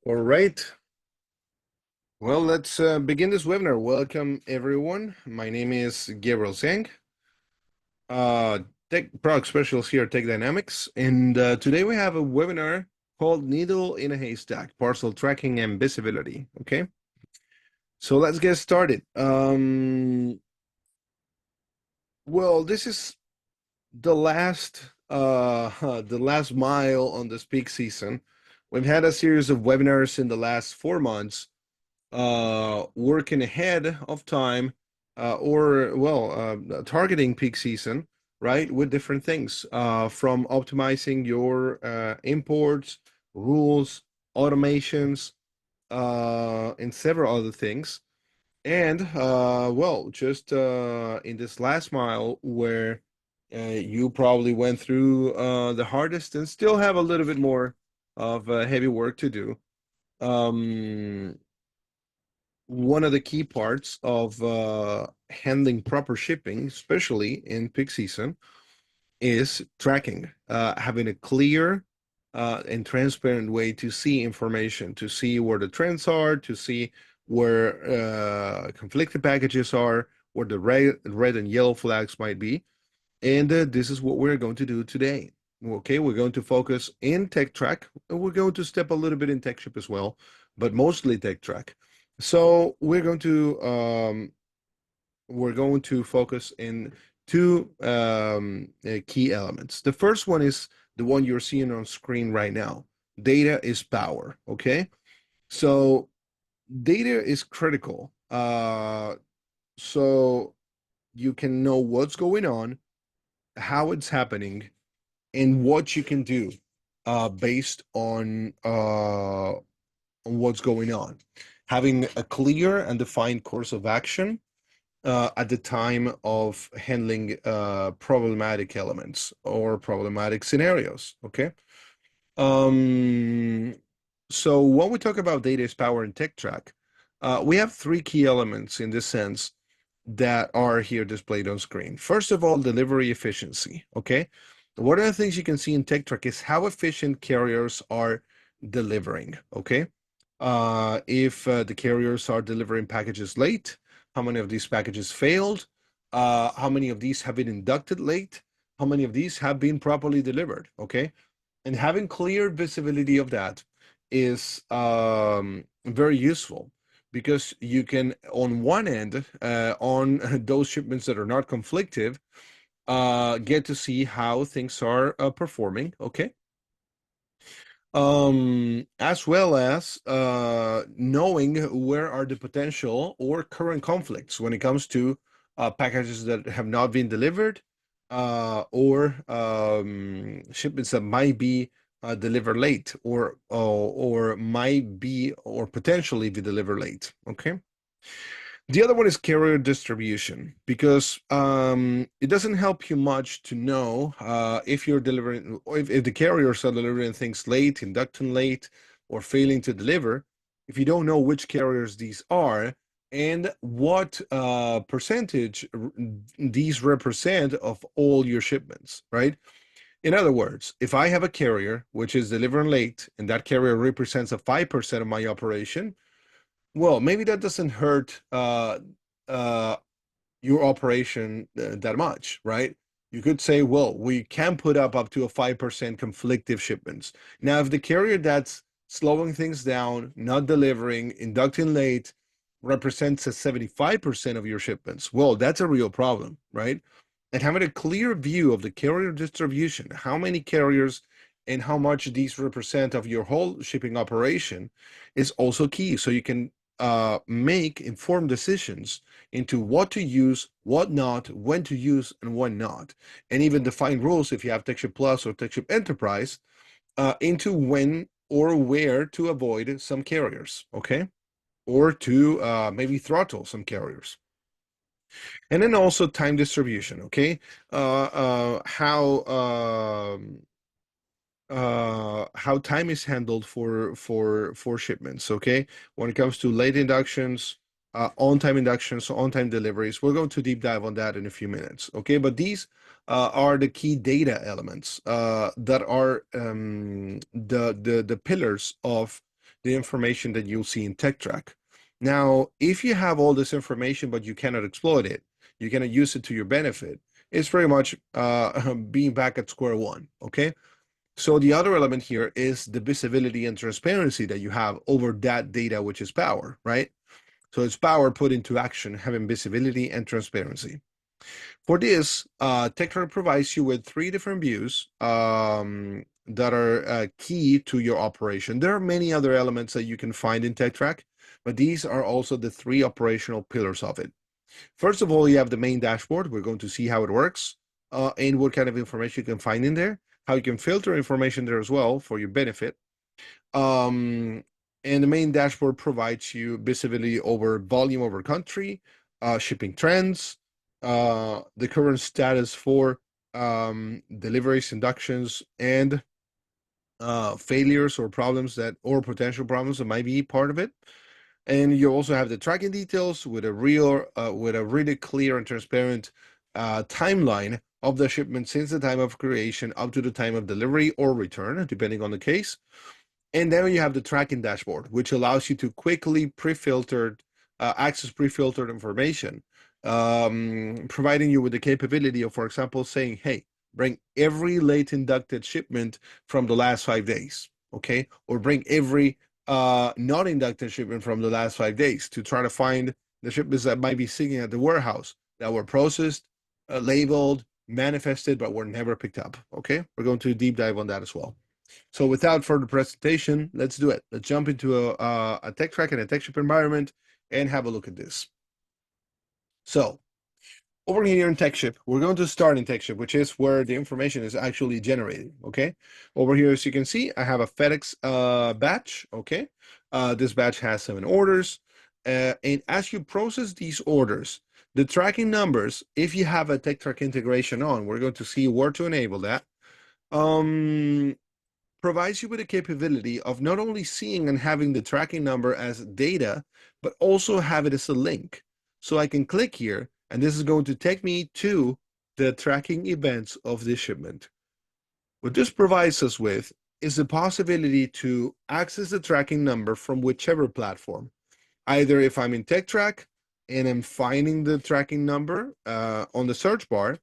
All right. Well, let's begin this webinar. Welcome, everyone. My name is Gabriel Zhang, tech product specialist here at Techdinamics. And today we have a webinar called Needle in a Haystack, Parcel Tracking and Visibility. Okay. So let's get started. Well, this is the last the last mile on this peak season. We've had a series of webinars in the last 4 months working ahead of time targeting peak season, right, with different things from optimizing your imports, rules, automations, and several other things. And just in this last mile where you probably went through the hardest and still have a little bit more of heavy work to do. One of the key parts of handling proper shipping, especially in peak season, is tracking, having a clear and transparent way to see information, to see where the trends are, to see where conflicted packages are, where the red and yellow flags might be. And this is what we're going to do today. Okay, we're going to focus in techTRACK, and we're going to step a little bit in techSHIP as well, but mostly techTRACK. So we're going to focus in two key elements. The first one is the one you're seeing on screen right now. Data is power. Okay, so data is critical. So you can know what's going on, how it's happening, and what you can do based on what's going on. Having a clear and defined course of action at the time of handling problematic elements or problematic scenarios. Okay. Um, so when we talk about data is power in techTRACK, we have three key elements in this sense that are here displayed on screen. First of all, delivery efficiency. Okay. One of the things you can see in techTRACK is how efficient carriers are delivering. Okay. If the carriers are delivering packages late, how many of these packages failed, how many of these have been inducted late, how many of these have been properly delivered. Okay. And having clear visibility of that is very useful because you can, on one end, on those shipments that are not conflictive, get to see how things are performing. Okay. As well as knowing where are the potential or current conflicts when it comes to packages that have not been delivered or shipments that might be delivered late or might be or potentially be delivered late. Okay. The other one is carrier distribution because it doesn't help you much to know if you're delivering, or if the carriers are delivering things late, inducting late, or failing to deliver, if you don't know which carriers these are and what percentage these represent of all your shipments, right? In other words, if I have a carrier which is delivering late and that carrier represents a 5% of my operation, well, maybe that doesn't hurt uh, your operation that much, right? You could say, well, we can put up to a 5% conflictive shipments. Now, if the carrier that's slowing things down, not delivering, inducting late, represents a 75% of your shipments, well, that's a real problem, right? And having a clear view of the carrier distribution, how many carriers and how much these represent of your whole shipping operation is also key. So you can make informed decisions into what to use, what not, when to use, and when not, and even define rules if you have TechShip Plus or TechShip Enterprise into when or where to avoid some carriers, okay, or to maybe throttle some carriers. And then also time distribution, okay, how time is handled for shipments. Okay, when it comes to late inductions, on-time inductions, on-time deliveries, we're going to deep dive on that in a few minutes. Okay, but these are the key data elements that are the pillars of the information that you'll see in techTRACK. Now, if you have all this information, but you cannot exploit it, you cannot use it to your benefit, it's pretty much being back at square one, okay? So the other element here is the visibility and transparency that you have over that data, which is power, right? So it's power put into action, having visibility and transparency. For this, techTRACK provides you with 3 different views that are key to your operation. There are many other elements that you can find in techTRACK, but these are also the 3 operational pillars of it. First of all, you have the main dashboard. We're going to see how it works and what kind of information you can find in there, how you can filter information there as well for your benefit. And the main dashboard provides you visibility over volume over country, shipping trends, the current status for deliveries, inductions, and failures or problems or potential problems that might be part of it. And you also have the tracking details with a really clear and transparent timeline of the shipment since the time of creation up to the time of delivery or return, depending on the case. And then you have the tracking dashboard, which allows you to quickly access pre-filtered information, providing you with the capability of, for example, saying, hey, bring every late inducted shipment from the last 5 days, okay? Or bring every not inducted shipment from the last 5 days to try to find the shipments that might be sitting at the warehouse that were processed, labeled, manifested, but were never picked up, okay? We're going to deep dive on that as well. So without further presentation, let's do it. Let's jump into a techTRACK and a techSHIP environment and have a look at this. So over here in techSHIP, we're going to start in techSHIP, which is where the information is actually generated, okay? Over here, as you can see, I have a FedEx batch, okay? This batch has 7 orders. And as you process these orders, the tracking numbers, if you have a techTRACK integration on, we're going to see where to enable that. Provides you with the capability of not only seeing and having the tracking number as data, but also have it as a link. So I can click here, and this is going to take me to the tracking events of this shipment. What this provides us with is the possibility to access the tracking number from whichever platform. Either if I'm in techTRACK and I'm finding the tracking number on the search bar,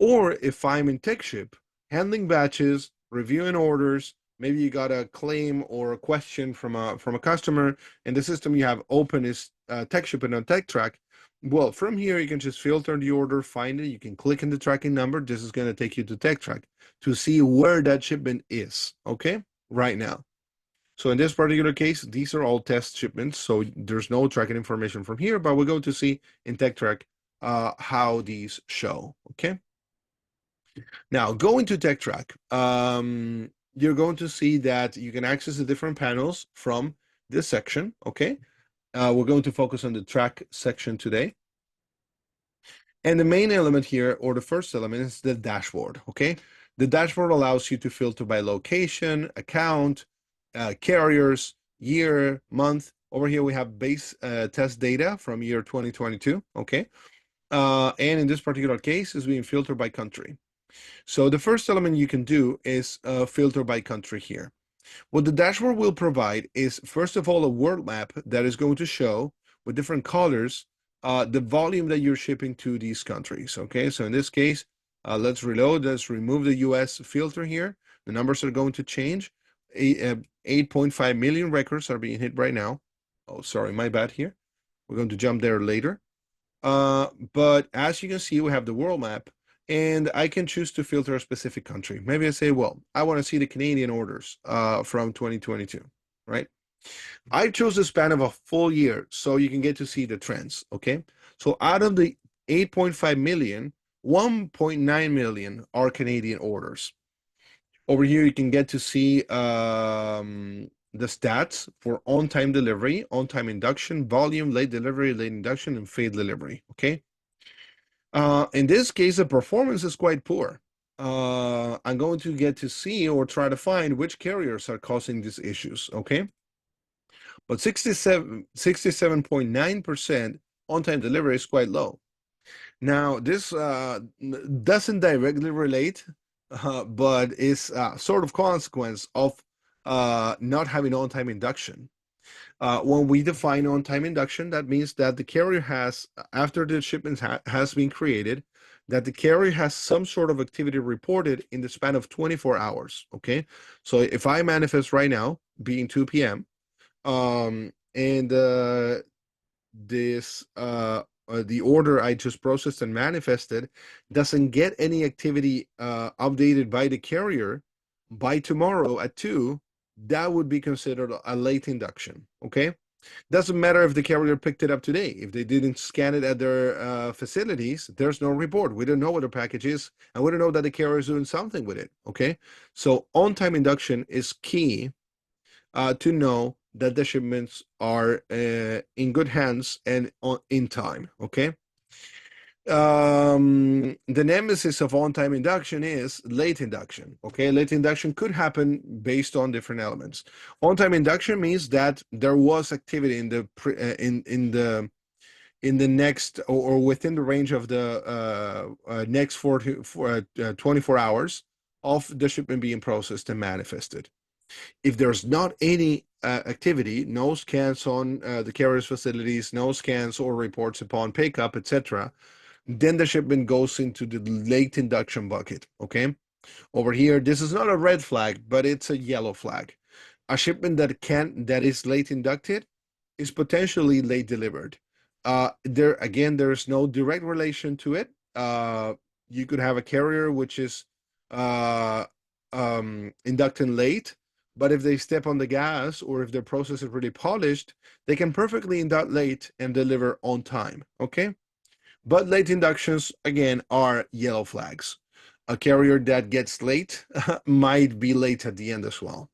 or if I'm in techSHIP, handling batches, reviewing orders, maybe you got a claim or a question from a customer, and the system you have open is techSHIP and not techTRACK. Well, from here, you can just filter the order, find it. You can click in the tracking number. This is going to take you to techTRACK to see where that shipment is, okay, right now. So in this particular case, these are all test shipments, so there's no tracking information from here, but we're going to see in techTRACK how these show, okay? Now, going to techTRACK, you're going to see that you can access the different panels from this section, okay? We're going to focus on the track section today. And the main element here, or the first element, is the dashboard, okay? The dashboard allows you to filter by location, account, carriers, year, month. Over here, we have base test data from year 2022, okay? And in this particular case, is being filtered by country. So the first element you can do is filter by country here. What the dashboard will provide is, first of all, a world map that is going to show with different colors the volume that you're shipping to these countries, okay? So in this case, let's reload, let's remove the US filter here. The numbers are going to change. 8.5 million records are being hit right now. Oh, sorry, my bad here. We're going to jump there later. But as you can see, we have the world map, and I can choose to filter a specific country. Maybe I say, well, I want to see the Canadian orders from 2022, right? I chose the span of a full year so you can get to see the trends, okay? So out of the 8.5 million, 1.9 million are Canadian orders. Over here, you can get to see the stats for on-time delivery, on-time induction, volume, late delivery, late induction, and failed delivery, okay? In this case, the performance is quite poor. I'm going to get to see or try to find which carriers are causing these issues, okay? But 67.9% on-time delivery is quite low. Now, this doesn't directly relate, but is sort of consequence of not having on-time induction. When we define on-time induction, that means that the carrier has, after the shipment has been created, that the carrier has some sort of activity reported in the span of 24 hours. Okay. So if I manifest right now, being 2 p.m., and the order I just processed and manifested doesn't get any activity updated by the carrier by tomorrow at 2, that would be considered a late induction. Okay. Doesn't matter if the carrier picked it up today. If they didn't scan it at their facilities, there's no report. We don't know what the package is, and we don't know that the carrier is doing something with it. Okay. So on-time induction is key to know that the shipments are in good hands and in time. Okay. The nemesis of on-time induction is late induction. Okay, late induction could happen based on different elements. On-time induction means that there was activity in the next or within the range of the next 24 hours of the shipment being processed and manifested. If there's not any activity, no scans on the carrier's facilities, no scans or reports upon pickup, etc., then the shipment goes into the late induction bucket. Okay. Over here, this is not a red flag, but it's a yellow flag. A shipment that is late inducted is potentially late delivered. There is no direct relation to it. You could have a carrier which is inducting late, but if they step on the gas or if their process is really polished, they can perfectly induct late and deliver on time. Okay. But late inductions, again, are yellow flags. A carrier that gets late might be late at the end as well.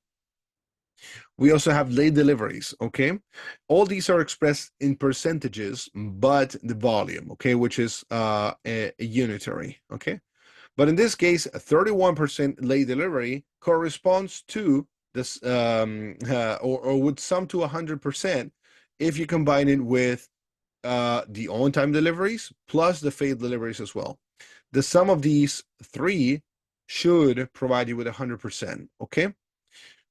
We also have late deliveries, okay? All these are expressed in percentages, but the volume, okay, which is a unitary, okay? But in this case, a 31% late delivery corresponds to this, or would sum to 100% if you combine it with the on-time deliveries plus the failed deliveries as well. The sum of these three should provide you with 100%, okay?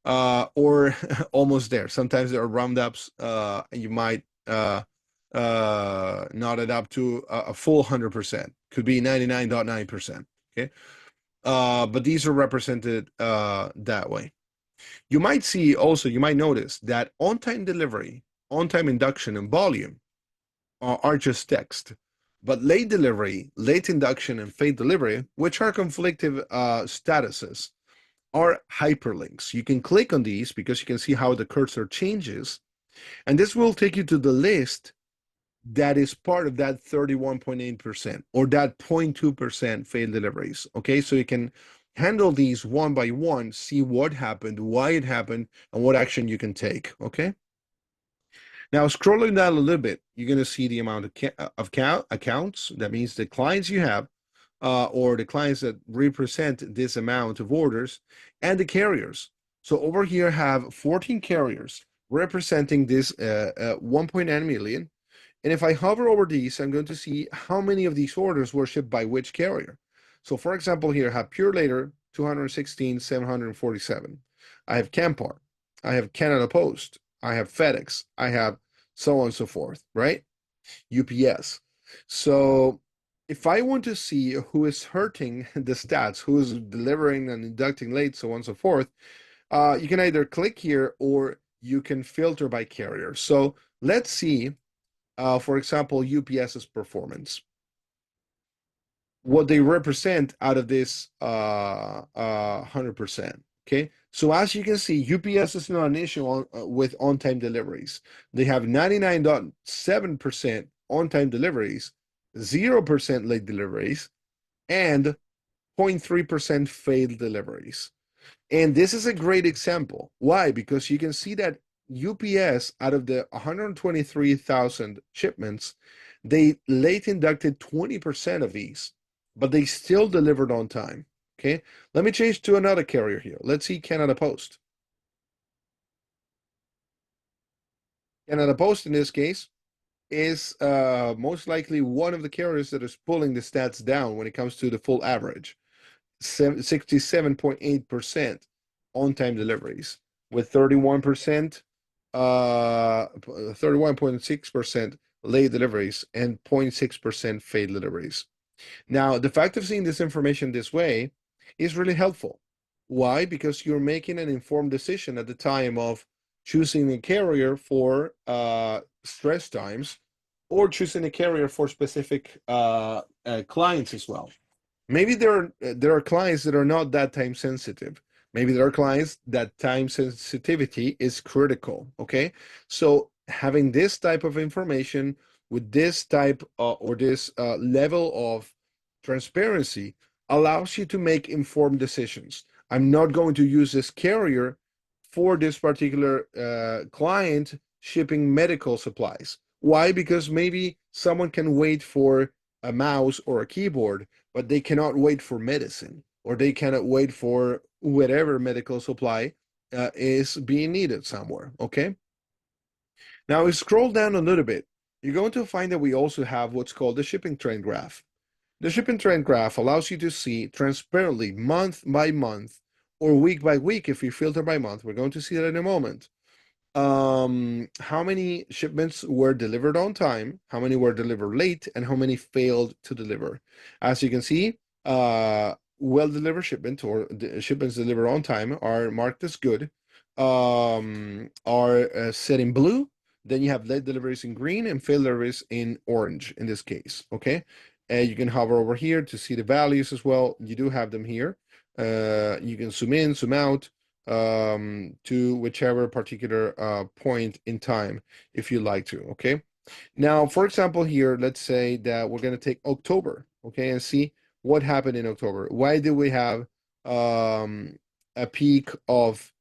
Or almost there. Sometimes there are roundups, and you might not it up to a full 100%. Could be 99.9%, okay? But these are represented that way. You might see also, you might notice that on-time delivery, on-time induction, and volume are just text. But late delivery, late induction, and failed delivery, which are conflictive statuses, are hyperlinks. You can click on these because you can see how the cursor changes. And this will take you to the list that is part of that 31.8% or that 0.2% failed deliveries. Okay, so you can handle these one by one, see what happened, why it happened, and what action you can take. Okay. Now, scrolling down a little bit, you're going to see the amount of accounts. That means the clients you have, or the clients that represent this amount of orders, and the carriers. So over here, I have 14 carriers representing this 1.9 million. And if I hover over these, I'm going to see how many of these orders were shipped by which carrier. So for example, here I have Pure Later, 216,747. I have Campar. I have Canada Post. I have FedEx. I have so on and so forth, right? UPS. So if I want to see who is hurting the stats, who is delivering and inducting late, so on and so forth, you can either click here or you can filter by carrier. So let's see, for example, UPS's performance, what they represent out of this 100%. Okay, so as you can see, UPS is not an issue with on-time deliveries. They have 99.7% on-time deliveries, 0% late deliveries, and 0.3% failed deliveries. And this is a great example. Why? Because you can see that UPS, out of the 123,000 shipments, they late inducted 20% of these, but they still delivered on time. Okay, let me change to another carrier here. Let's see Canada Post. Canada Post, in this case, is most likely one of the carriers that is pulling the stats down when it comes to the full average. 67.8% on-time deliveries. with 31%, 31.6% late deliveries and 0.6% failed deliveries. Now, the fact of seeing this information this way is really helpful. Why? Because you're making an informed decision at the time of choosing a carrier for stress times or choosing a carrier for specific clients as well. Maybe there are clients that are not that time sensitive. Maybe there are clients that time sensitivity is critical. Okay, so having this type of information with this type or this level of transparency allows you to make informed decisions. I'm not going to use this carrier for this particular client shipping medical supplies. Why? Because maybe someone can wait for a mouse or a keyboard, but they cannot wait for medicine, or they cannot wait for whatever medical supply is being needed somewhere. Okay. Now, we scroll down a little bit. You're going to find that we also have what's called the shipping trend graph. The shipping trend graph allows you to see transparently month by month or week by week. If you filter by month, we're going to see that in a moment, how many shipments were delivered on time, how many were delivered late, and how many failed to deliver. As you can see, well-delivered shipment or the shipments delivered on time are marked as good, are set in blue. Then you have late deliveries in green and failed deliveries in orange in this case. Okay, you can hover over here to see the values as well. You do have them here. You can zoom in, zoom out to whichever particular point in time if you like to. Okay, now for example here, let's say that we're going to take October, okay, and see what happened in October. Why did we have a peak of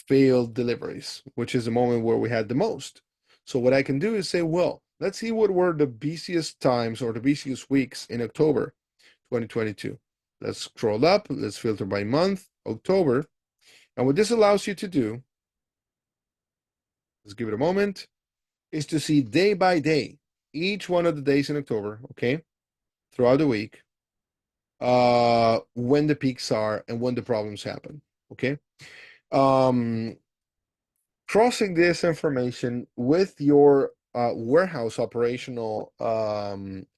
failed deliveries, which is the moment where we had the most? So what I can do is say, well, let's see what were the busiest times or the busiest weeks in October 2022. Let's scroll up, let's filter by month, October. And what this allows you to do, let's give it a moment, is to see day by day, each one of the days in October, okay, throughout the week, when the peaks are and when the problems happen, okay? Crossing this information with your warehouse operational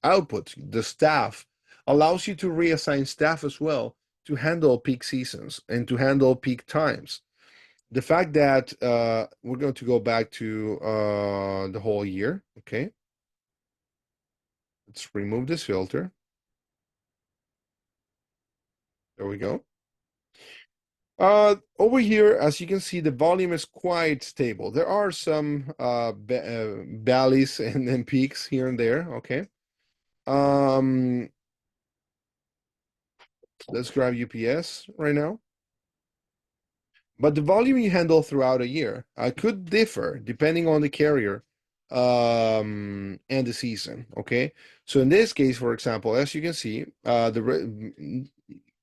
output, the staff, allows you to reassign staff as well to handle peak seasons and to handle peak times. The fact that we're going to go back to the whole year, okay? Let's remove this filter. There we go. Over here, as you can see, the volume is quite stable. There are some valleys and peaks here and there, okay? Let's grab UPS right now. But the volume you handle throughout a year could differ depending on the carrier and the season, okay? So in this case, for example, as you can see,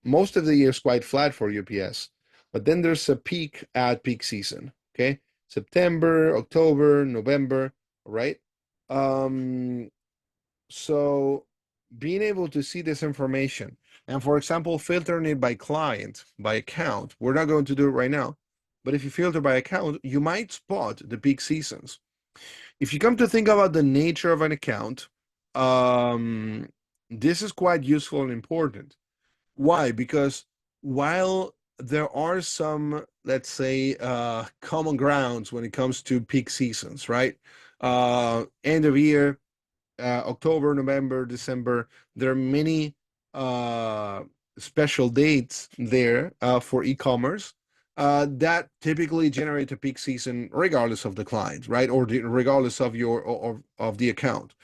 most of the year is quite flat for UPS, but then there's a peak at peak season, okay? September, October, November, right? So being able to see this information and, for example, filtering it by client, by account, we're not going to do it right now, but if you filter by account, you might spot the peak seasons. If you come to think about the nature of an account, this is quite useful and important. Why? Because while there are some, let's say, common grounds when it comes to peak seasons, right? End of year, October, November, December, there are many special dates there for e-commerce that typically generate a peak season regardless of the client, right? Or regardless of of the account.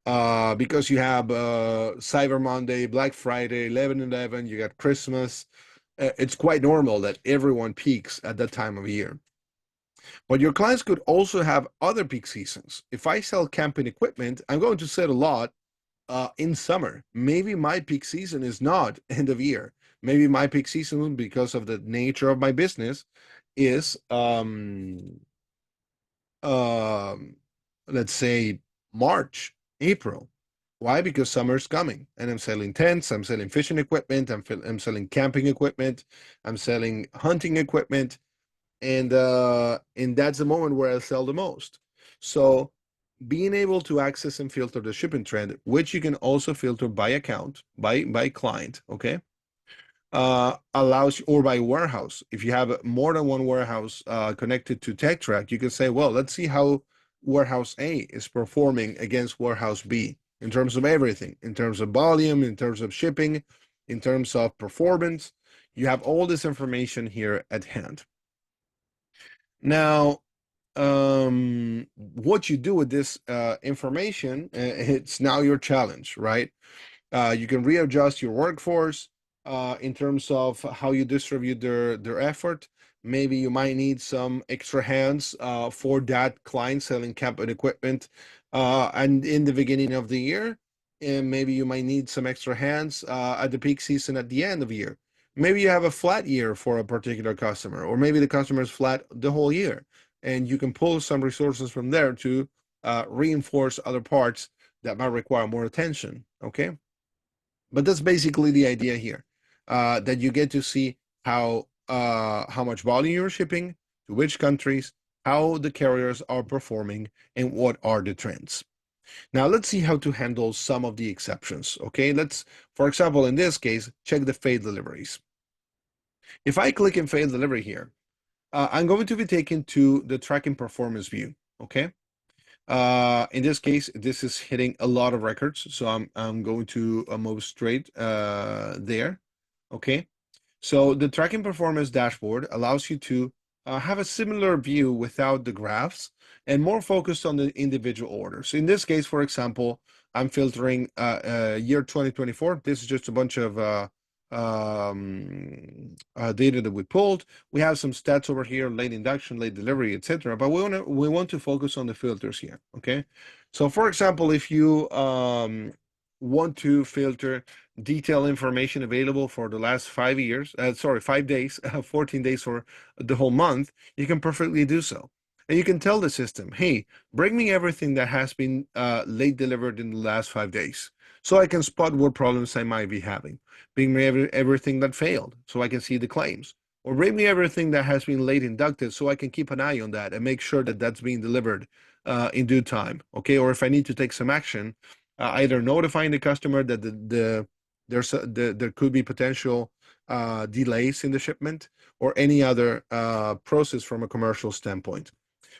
Because you have Cyber Monday, Black Friday, 11/11, you got Christmas. It's quite normal that everyone peaks at that time of year. But your clients could also have other peak seasons. If I sell camping equipment, I'm going to sell a lot in summer. Maybe my peak season is not end of year. Maybe my peak season, because of the nature of my business, is let's say March, April. Why? Because summer's coming and I'm selling tents, I'm selling fishing equipment, I'm selling camping equipment, I'm selling hunting equipment. and that's the moment where I sell the most. So being able to access and filter the shipping trend, which you can also filter by account, by client, okay, allows you, or by warehouse. If you have more than one warehouse connected to techTRACK, you can say, well, let's see how warehouse A is performing against warehouse B in terms of everything, in terms of volume, in terms of shipping, in terms of performance. You have all this information here at hand. Now, what you do with this information, it's now your challenge, right? You can readjust your workforce in terms of how you distribute their effort. Maybe you might need some extra hands for that client selling camp and equipment and in the beginning of the year. And maybe you might need some extra hands at the peak season at the end of the year. Maybe you have a flat year for a particular customer, or maybe the customer is flat the whole year. And you can pull some resources from there to reinforce other parts that might require more attention. Okay. But that's basically the idea here, that you get to see how much volume you're shipping, to which countries, how the carriers are performing, and what are the trends. Now let's see how to handle some of the exceptions. Okay, let's, for example, in this case, check the failed deliveries. If I click in failed delivery here, I'm going to be taken to the tracking performance view. Okay. In this case, this is hitting a lot of records, so I'm going to move straight there. Okay, so the tracking performance dashboard allows you to have a similar view without the graphs and more focused on the individual orders. In this case, for example, I'm filtering year 2024. This is just a bunch of data that we pulled. We have some stats over here, late induction, late delivery, etc. But we want to focus on the filters here. Okay, so for example, if you want to filter detailed information available for the last 5 years, 5 days, 14 days for the whole month, you can perfectly do so. And you can tell the system, hey, bring me everything that has been late delivered in the last 5 days, so I can spot what problems I might be having. Bring me everything that failed, so I can see the claims. Or bring me everything that has been late inducted, so I can keep an eye on that and make sure that that's being delivered in due time. Okay, or if I need to take some action, either notifying the customer that there could be potential delays in the shipment, or any other process from a commercial standpoint.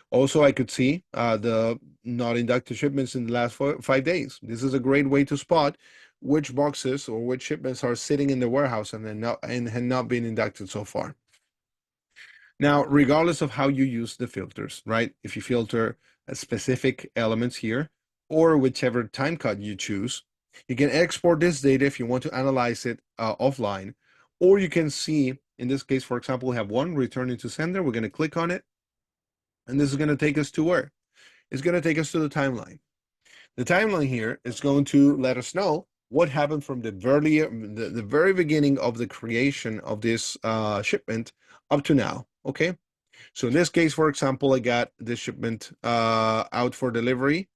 Also, I could see the not inducted shipments in the last 5 days. This is a great way to spot which boxes or which shipments are sitting in the warehouse and had not been inducted so far. Now, regardless of how you use the filters, right? If you filter specific elements here, or whichever time cut you choose, you can export this data if you want to analyze it offline, or you can see, in this case, for example, we have one returning to sender. We're going to click on it, and this is going to take us to where? It's going to take us to the timeline. The timeline here is going to let us know what happened from the very beginning of the creation of this shipment up to now. Okay. So in this case, for example, I got this shipment out for delivery.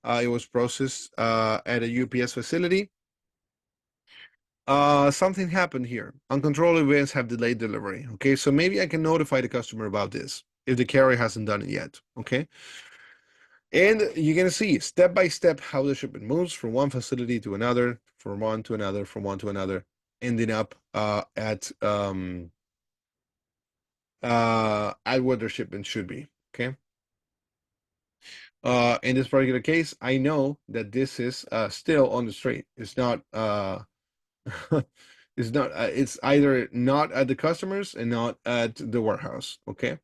It was processed at a UPS facility. Something happened here. Uncontrolled events have delayed delivery. Okay, so maybe I can notify the customer about this if the carrier hasn't done it yet. Okay, and you're gonna see step by step how the shipment moves from one facility to another, from one to another, from one to another, ending up at where the shipment should be. Okay. In this particular case, I know that this is still on the street. It's not it's not it's either not at the customers and not at the warehouse. Okay.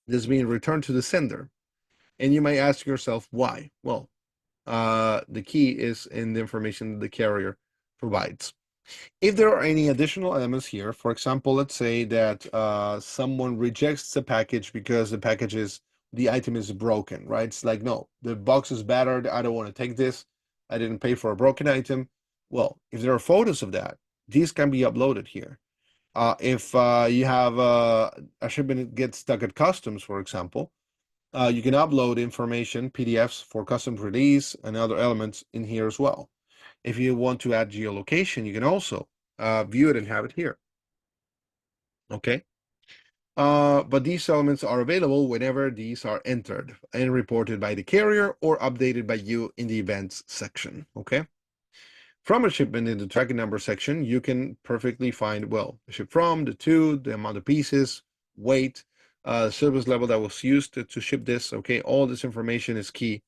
This is being returned to the sender. And you might ask yourself why. Well, the key is in the information that the carrier provides. If there are any additional elements here, for example, let's say that someone rejects the package because the item is broken, right? It's like, no, the box is battered. I don't want to take this. I didn't pay for a broken item. Well, if there are photos of that, these can be uploaded here. If you have a shipment that gets stuck at customs, for example, you can upload information, PDFs for customs release and other elements in here as well. If you want to add geolocation, you can also view it and have it here. Okay. But these elements are available whenever these are entered and reported by the carrier or updated by you in the events section. Okay. From a shipment in the tracking number section, you can perfectly find, well, the ship from, the to, the amount of pieces, weight, service level that was used to ship this. Okay. All this information is key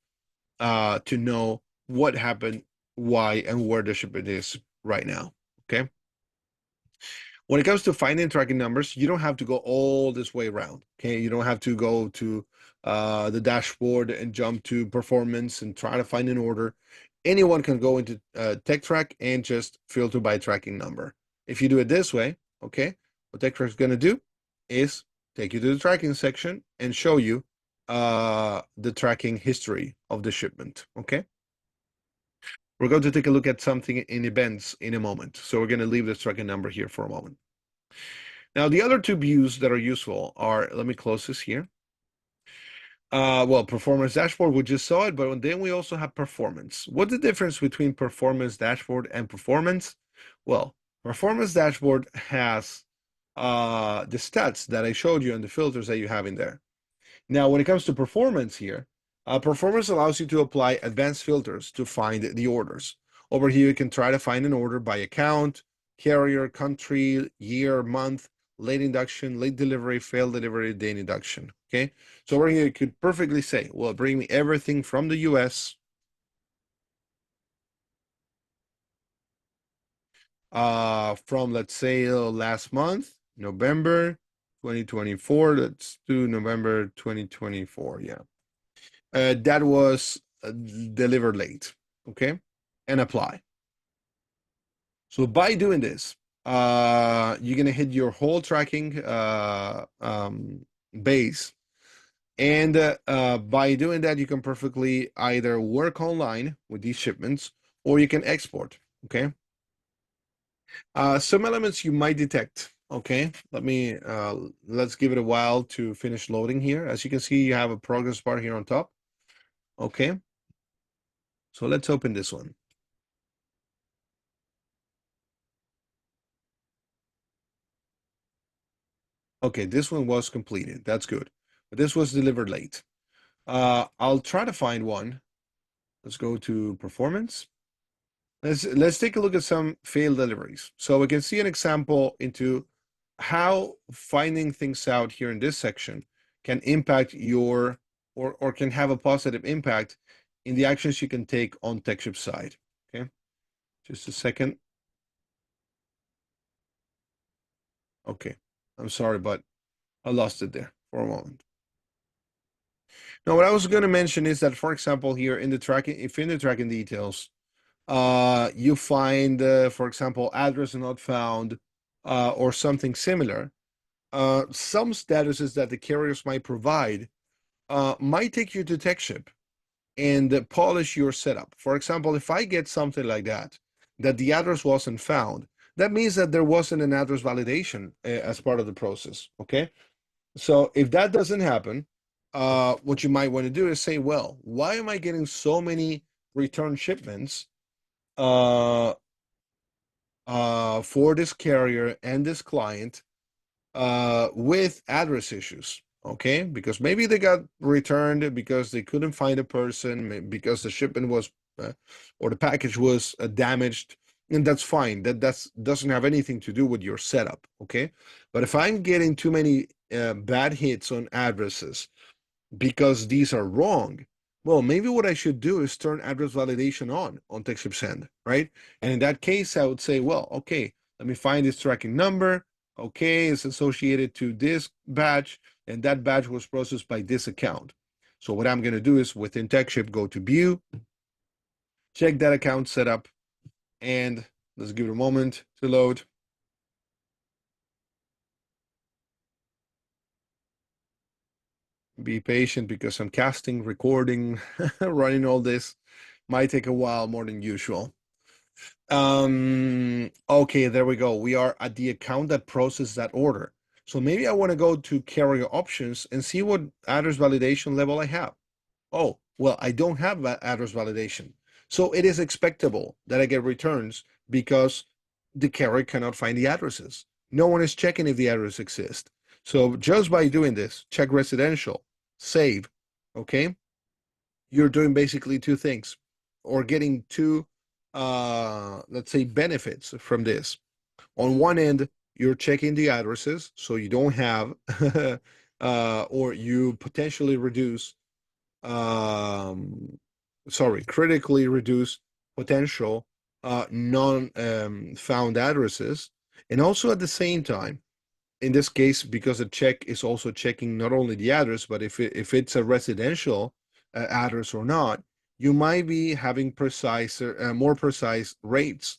to know what happened, why, and where the shipment is right now. Okay. When it comes to finding tracking numbers, you don't have to go all this way around. Okay. You don't have to go to the dashboard and jump to performance and try to find an order. Anyone can go into techTRACK and just filter by tracking number. If you do it this way, okay, what techTRACK is going to do is take you to the tracking section and show you the tracking history of the shipment. Okay. We're going to take a look at something in events in a moment. So we're going to leave this tracking number here for a moment. Now, the other two views that are useful are, let me close this here. Well, performance dashboard, we just saw it, but then we also have performance. What's the difference between performance dashboard and performance? Well, performance dashboard has the stats that I showed you and the filters that you have in there. Now, when it comes to performance here, performance allows you to apply advanced filters to find the orders. Over here, you can try to find an order by account, carrier, country, year, month, late induction, late delivery, failed delivery, day induction. Okay. So over here, you could perfectly say, well, bring me everything from the US from, let's say, last month, November 2024. Let's do November 2024. Yeah. That was delivered late. Okay. And apply. So by doing this, you're going to hit your whole tracking base. And by doing that, you can perfectly either work online with these shipments or you can export. Okay. Some elements you might detect. Okay. Let's give it a while to finish loading here. As you can see, you have a progress bar here on top. Okay. So let's open this one. Okay, this one was completed. That's good. But this was delivered late. I'll try to find one. Let's go to performance. Let's take a look at some failed deliveries. So we can see an example into how finding things out here in this section can impact your or can have a positive impact in the actions you can take on TechSHIP side. Okay, just a second. Okay, I'm sorry, but I lost it there for a moment. Now, what I was going to mention is that, for example, here in the tracking, if in the tracking details, you find, for example, address not found, or something similar, some statuses that the carriers might provide might take you to TechSHIP and polish your setup. For example, if I get something like that, that the address wasn't found, that means that there wasn't an address validation as part of the process. Okay. So if that doesn't happen, what you might want to do is say, well, why am I getting so many return shipments for this carrier and this client with address issues? Okay, because maybe they got returned because they couldn't find a person, because the shipment was or the package was damaged, and that's fine. That doesn't have anything to do with your setup. Okay, but if I'm getting too many bad hits on addresses because these are wrong, well, maybe what I should do is turn address validation on TechShip Send, right? And in that case, I would say, well, okay, let me find this tracking number. Okay, it's associated to this batch, and that batch was processed by this account. So what I'm going to do is within TechShip, go to view, check that account setup, and let's give it a moment to load. Be patient because I'm casting, recording, running all this might take a while more than usual. Okay, there we go. We are at the account that processed that order. So maybe I want to go to carrier options and see what address validation level I have. Oh, well, I don't have that address validation. So it is expectable that I get returns because the carrier cannot find the addresses. No one is checking if the address exists. So just by doing this, check residential, save, okay? You're doing basically two things or getting two, let's say, benefits from this. On one end, you're checking the addresses so you don't have, or you potentially reduce, um, sorry, critically reduce potential non found addresses. And also at the same time, in this case, because the check is also checking not only the address, but if it's a residential address or not, you might be having more precise rates.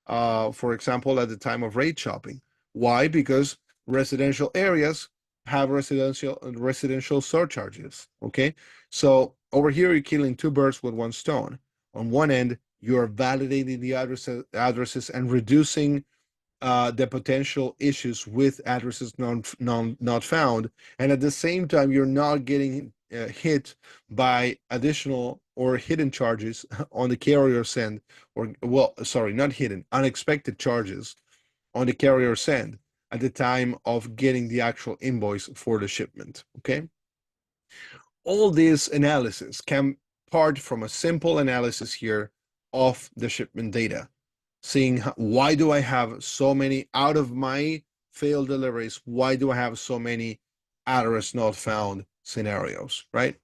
For example, at the time of rate shopping. Why? Because residential areas have residential surcharges. Okay, so over here you're killing two birds with one stone. On one end, you are validating the addresses and reducing the potential issues with addresses not found, and at the same time you're not getting hit by additional or hidden charges on the carrier's end, or well, sorry, not hidden, unexpected charges on the carrier's end at the time of getting the actual invoice for the shipment. Okay, all this analysis can part from a simple analysis here of the shipment data, seeing why do I have so many out of my failed deliveries, why do I have so many address not found scenarios, right?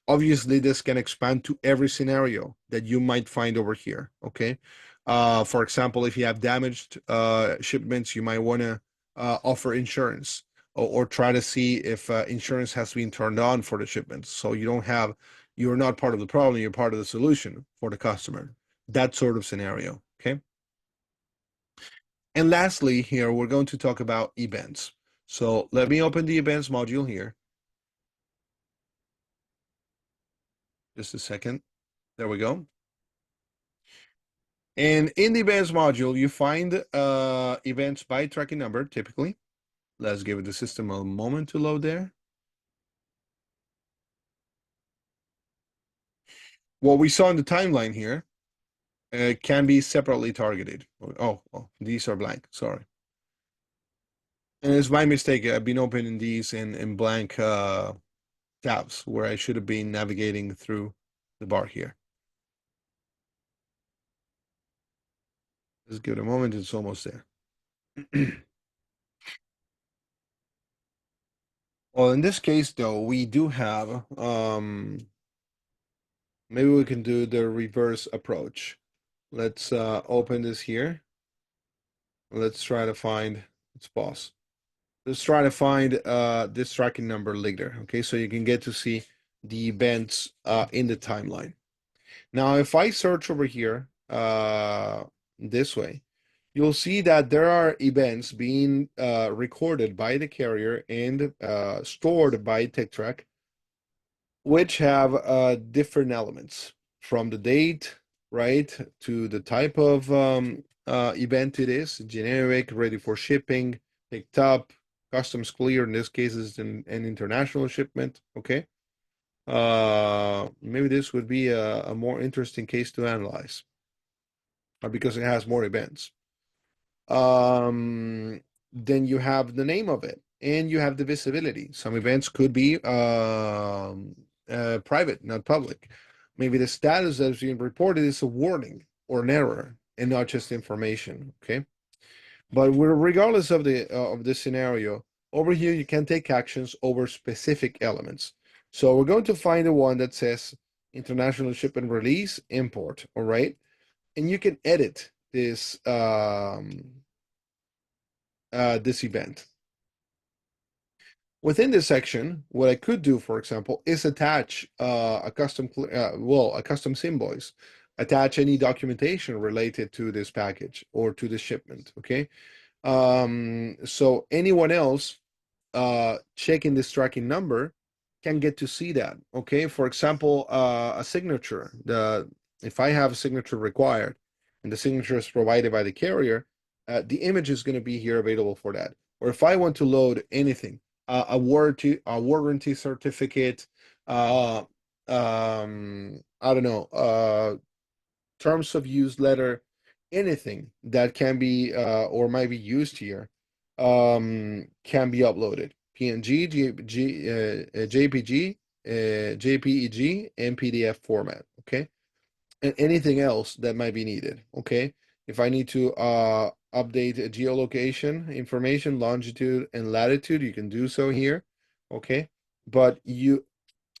Obviously, this can expand to every scenario that you might find over here, okay? For example, if you have damaged shipments, you might want to offer insurance, or try to see if insurance has been turned on for the shipments. So you're not part of the problem, you're part of the solution for the customer. That sort of scenario, okay? And lastly, here we're going to talk about events. So let me open the events module here. Just a second. There we go. And in the events module, you find events by tracking number, typically. Let's give the system a moment to load there. What we saw in the timeline here can be separately targeted. Oh, these are blank, sorry. And it's my mistake. I've been opening these in blank tabs where I should have been navigating through the bar here. Let's give it a moment, it's almost there. Well, in this case, though, we do have, maybe we can do the reverse approach. Let's open this here. Let's try to find, let's pause. Let's try to find this tracking number later, okay? So you can get to see the events in the timeline. Now, if I search over here this way, you'll see that there are events being recorded by the carrier and stored by techTRACK, which have different elements from the date, right, to the type of event it is, generic, ready for shipping, picked up, customs clear. In this case, is an international shipment. Okay. Maybe this would be a more interesting case to analyze because it has more events. Then you have the name of it and you have the visibility. Some events could be private, not public. Maybe the status that is being reported is a warning or an error and not just information. Okay, but regardless of the scenario, over here you can take actions over specific elements. So we're going to find the one that says international shipment release import. All right, and you can edit this event. Within this section, what I could do, for example, is attach a custom invoice, attach any documentation related to this package or to the shipment. Okay, so anyone else checking this tracking number can get to see that. Okay, for example, a signature. If I have a signature required, and the signature is provided by the carrier, the image is going to be here available for that. Or if I want to load anything, a warranty certificate, I don't know, terms of use letter, anything that can be or might be used here can be uploaded. PNG, JPG, JPEG, and PDF format. Okay, and anything else that might be needed. Okay, if I need to update geolocation information, longitude and latitude, you can do so here. Okay, but the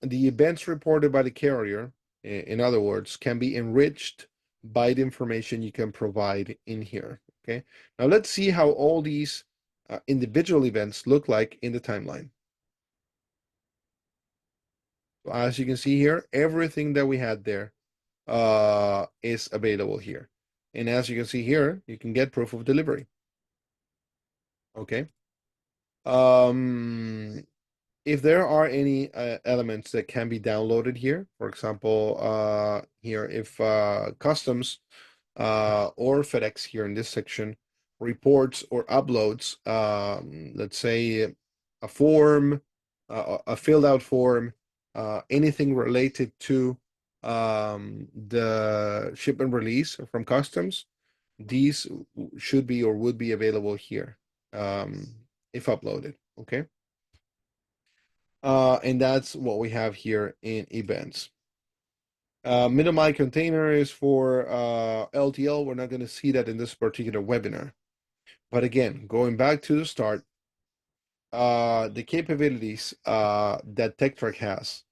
events reported by the carrier, in other words, can be enriched by the information you can provide in here. Okay, now let's see how all these individual events look like in the timeline. So as you can see here, everything that we had there is available here. And as you can see here, you can get proof of delivery. Okay. Um, if there are any elements that can be downloaded here, for example, here, if customs or FedEx here in this section reports or uploads, let's say a form, a filled out form, anything related to the shipment release from customs, these should be or would be available here if uploaded. Okay. And that's what we have here in events. Minimize container is for LTL. We're not going to see that in this particular webinar. But again, going back to the start, the capabilities that techTRACK has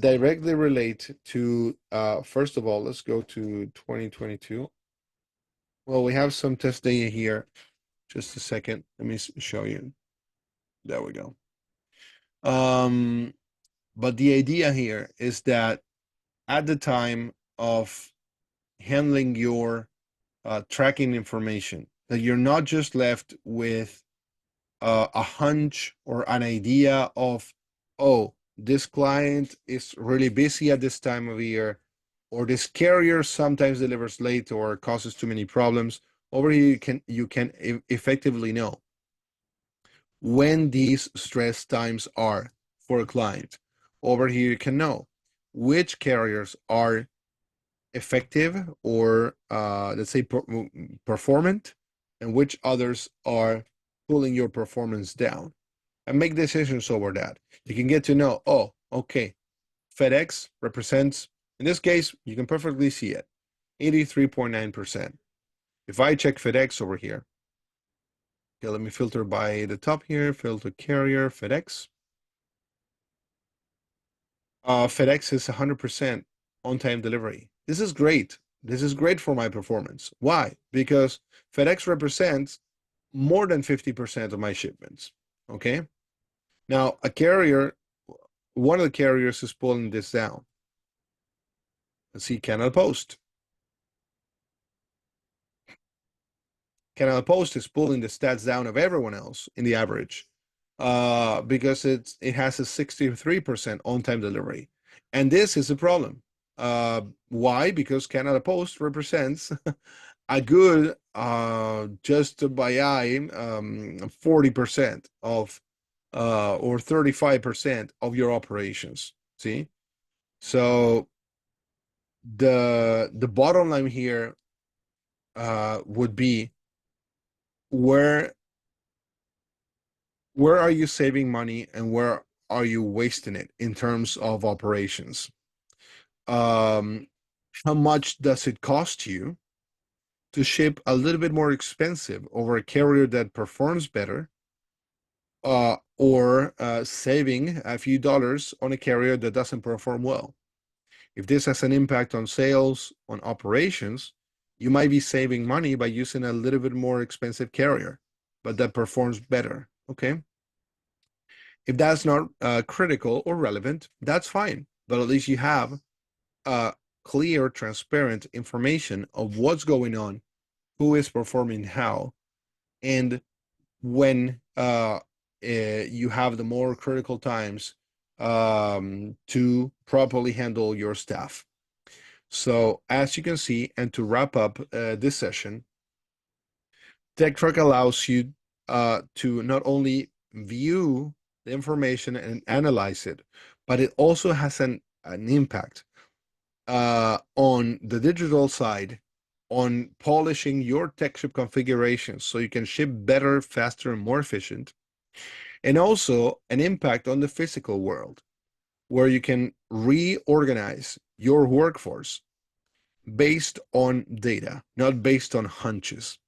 directly relate to, first of all, let's go to 2022. Well, we have some test data here. Just a second. Let me show you. There we go. But the idea here is that at the time of handling your tracking information, that you're not just left with a hunch or an idea of, oh, this client is really busy at this time of year, or this carrier sometimes delivers late or causes too many problems. Over here, you can effectively know when these stress times are for a client. Over here, you can know which carriers are effective or let's say performant, and which others are pulling your performance down, and make decisions over that. You can get to know, oh, okay, FedEx represents, in this case, you can perfectly see it, 83.9%. If I check FedEx over here, okay, let me filter by the top here, filter carrier, FedEx. FedEx is 100% on-time delivery. This is great. This is great for my performance. Why? Because FedEx represents more than 50% of my shipments. Okay. Now, a carrier, one of the carriers is pulling this down. Let's see, Canada Post. Canada Post is pulling the stats down of everyone else in the average because it has a 63% on-time delivery. And this is a problem. Why? Because Canada Post represents a good, just by eye, 40% of or 35% of your operations. See? So the bottom line here would be where are you saving money and where are you wasting it in terms of operations? How much does it cost you to ship a little bit more expensive over a carrier that performs better, or saving a few dollars on a carrier that doesn't perform well? If this has an impact on sales, on operations, you might be saving money by using a little bit more expensive carrier, but that performs better. Okay. If that's not critical or relevant, that's fine. But at least you have clear, transparent information of what's going on, who is performing how, and when you have the more critical times to properly handle your staff. So as you can see, and to wrap up this session, techTRACK allows you to not only view the information and analyze it, but it also has an impact on the digital side, on polishing your techSHIP configurations so you can ship better, faster, and more efficient. and also an impact on the physical world, where you can reorganize your workforce based on data, not based on hunches,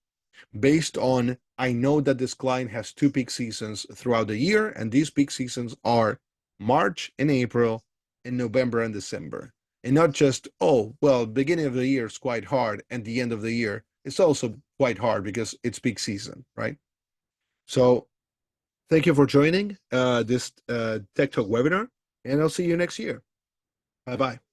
based on, I know that this client has two peak seasons throughout the year, and these peak seasons are March and April and November and December. And not just, oh, well, beginning of the year is quite hard, and the end of the year is also quite hard because it's peak season, right? So thank you for joining this Tech Talk webinar, and I'll see you next year. Bye-bye.